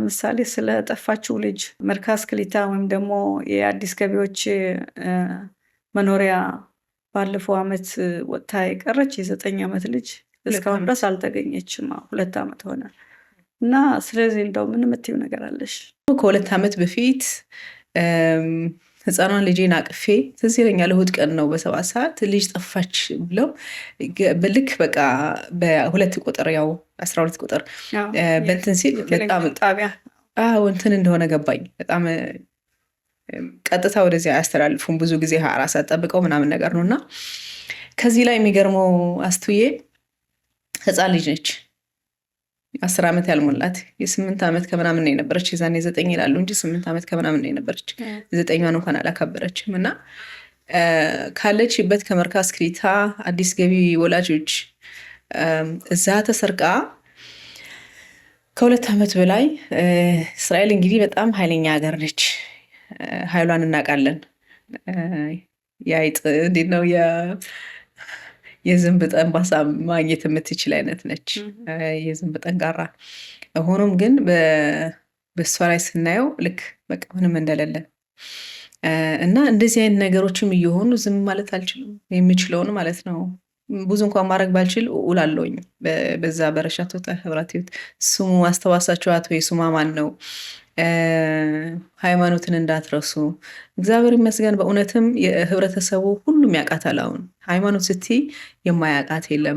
ለምሳሌ ስለ ጠፋችው ልጅ መርካዝ ክሊታ ወይም ደግሞ የአዲስ ገቢዎች መኖሪያ ባለፈው ዓመት ወጥታ የቀረች የ9 ዓመት ልጅ እስካሁን ድረስ አልተገኘችም። 2 ዓመት ሆነ እና ስለዚህ እንደው ምን የምትይው ነገር አለሽ? ከ2 ዓመት በፊት ህፃኗን ልጄን አቅፌ ትዝ ይለኛል። እሑድ ቀን ነው በ7 ሰዓት ልጅ ጠፋች ብለው ልክ በቃ በ2 ቁጥር ያው 12 ቁጥር በእንትን ሲል በጣም ጣቢያ እንትን እንደሆነ ገባኝ። በጣም ቀጥታ ወደዚያ አያስተላልፉም ብዙ ጊዜ 24 ሰዓት ጠብቀው ምናምን ነገር ነው። እና ከዚህ ላይ የሚገርመው አስቱዬ ህፃን ልጅ ነች፣ 10 ዓመት ያልሞላት የ8 ዓመት ከምናምን ነው የነበረች። የዛኔ 9 ይላሉ እንጂ 8 ዓመት ከምናምን ነው የነበረች። 9ኛን እንኳን አላካበረችም። እና ካለችበት ከመርካዝ ክሊታ አዲስ ገቢ ወላጆች እዛ ተሰርቃ ከ2 ዓመት በላይ እስራኤል እንግዲህ በጣም ኃይለኛ ሀገር ነች። ኃይሏን እናውቃለን። የአይጥ እንዴት ነው የዝንብ ጠንባሳ ማግኘት የምትችል አይነት ነች። የዝንብ ጠንጋራ ሆኖም ግን በእሷ ላይ ስናየው ልክ በቃ ምንም እንደሌለ እና እንደዚህ አይነት ነገሮችም እየሆኑ ዝም ማለት አልችልም። የምችለውን ማለት ነው ብዙ እንኳን ማድረግ ባልችል እውላለሁኝ። በዛ በረሻት ወጣ ህብራት ህይወት ስሙ አስተዋሳችሁ አቶ የሱማ ማን ነው? ሃይማኖትን እንዳትረሱ። እግዚአብሔር ይመስገን በእውነትም የህብረተሰቡ ሁሉም ያውቃታል። አሁን ሃይማኖት ስትይ የማያውቃት የለም።